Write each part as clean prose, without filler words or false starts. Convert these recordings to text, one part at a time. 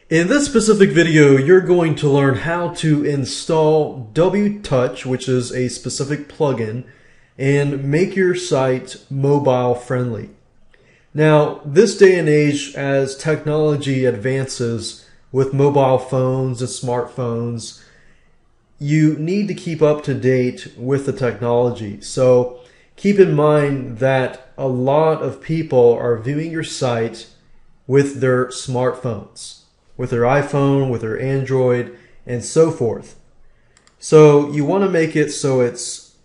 In this specific video, you're going to learn how to install WPTouch, which is a specific plugin, and make your site mobile friendly. Now, this day and age, as technology advances with mobile phones and smartphones, you need to keep up to date with the technology. So keep in mind that a lot of people are viewing your site with their smartphones, with their iPhone, with their Android, and so forth. So you want to make it so it's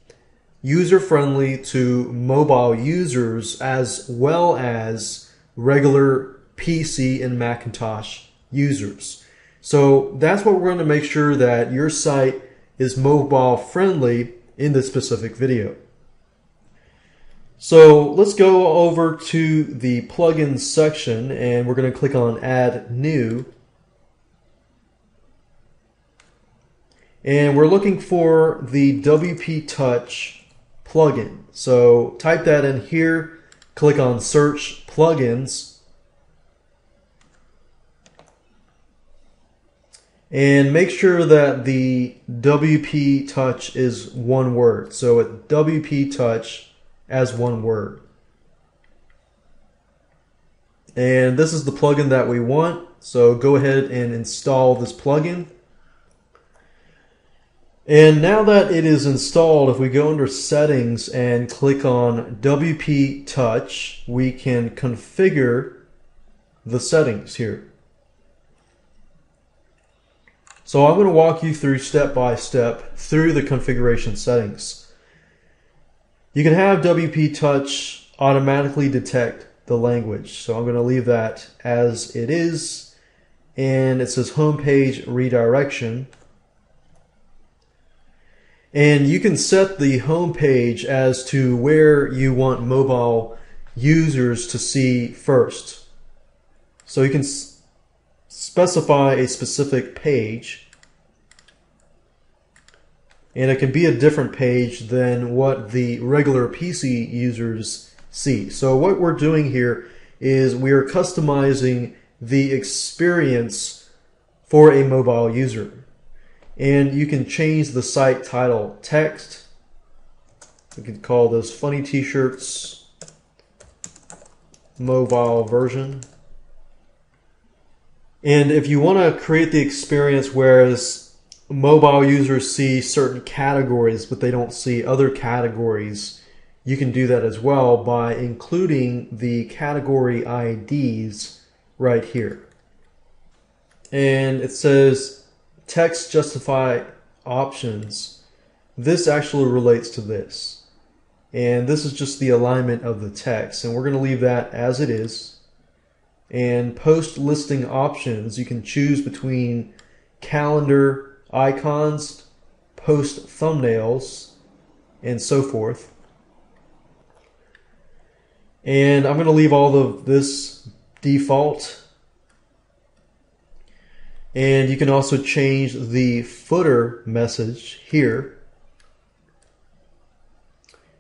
user-friendly to mobile users as well as regular PC and Macintosh users. So that's what we're going to make sure that your site is mobile friendly in this specific video. So let's go over to the plugins section and we're going to click on Add New. And we're looking for the WPTouch plugin. So type that in here, click on Search Plugins, and make sure that the WPTouch is one word. So it's WPTouch as one word. And this is the plugin that we want. So go ahead and install this plugin. And now that it is installed, if we go under Settings and click on WPTouch, we can configure the settings here. So I'm going to walk you through step by step through the configuration settings. You can have WPTouch automatically detect the language. So I'm going to leave that as it is. And it says homepage redirection. And you can set the home page as to where you want mobile users to see first. So you can specify a specific page, and it can be a different page than what the regular PC users see. So what we're doing here is we are customizing the experience for a mobile user. And you can change the site title text. We can call this Funny T-shirts mobile version. And if you want to create the experience whereas mobile users see certain categories but they don't see other categories, you can do that as well by including the category IDs right here. And it says text justify options. This actually relates to this. And this is just the alignment of the text. And we're going to leave that as it is. And post listing options, you can choose between calendar icons, post thumbnails, and so forth. And I'm going to leave all of this default. And you can also change the footer message here.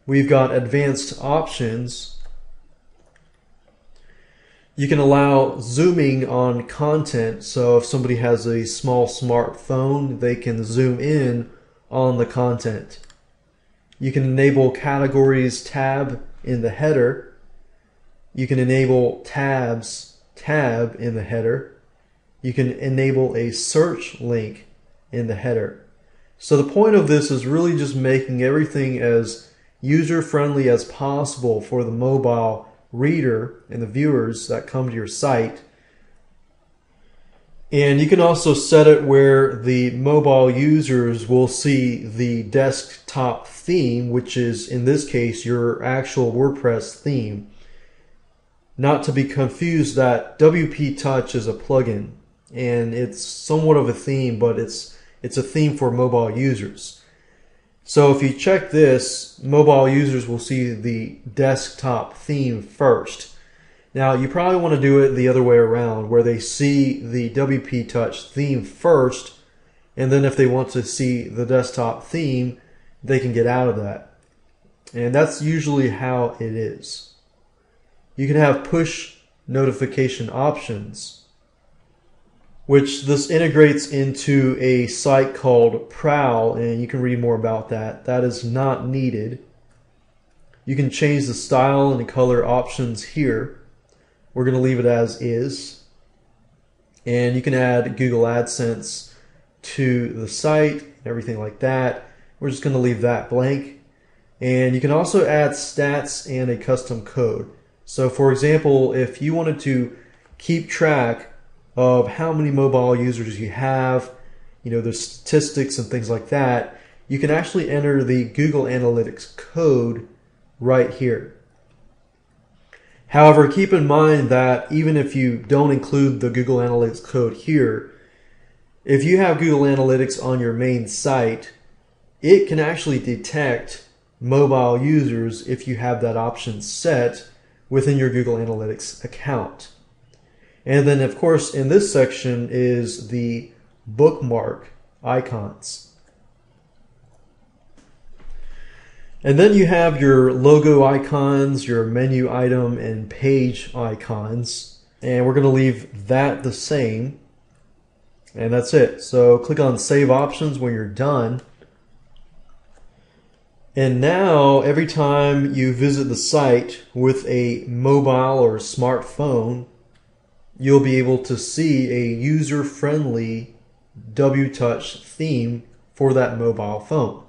We've got advanced options. You can allow zooming on content. So if somebody has a small smartphone, they can zoom in on the content. You can enable categories tab in the header. You can enable tabs tab in the header. You can enable a search link in the header. So the point of this is really just making everything as user-friendly as possible for the mobile reader and the viewers that come to your site. And you can also set it where the mobile users will see the desktop theme, which is in this case your actual WordPress theme. Not to be confused that WPTouch is a plugin. And it's somewhat of a theme, but it's a theme for mobile users. So if you check this, mobile users will see the desktop theme first. Now you probably want to do it the other way around, where they see the WPTouch theme first, and then if they want to see the desktop theme, they can get out of that. And that's usually how it is. You can have push notification options, which this integrates into a site called Prowl, and you can read more about that. That is not needed. You can change the style and the color options here. We're going to leave it as is. And you can add Google AdSense to the site and everything like that. We're just going to leave that blank. And you can also add stats and a custom code. So for example, if you wanted to keep track of how many mobile users you have, the statistics and things like that, you can actually enter the Google Analytics code right here. However, keep in mind that even if you don't include the Google Analytics code here, if you have Google Analytics on your main site, it can actually detect mobile users if you have that option set within your Google Analytics account. And then, of course, in this section is the bookmark icons. And then you have your logo icons, your menu item, and page icons. And we're going to leave that the same. And that's it. So click on Save Options when you're done. And now, every time you visit the site with a mobile or smartphone, you'll be able to see a user-friendly WPTouch theme for that mobile phone.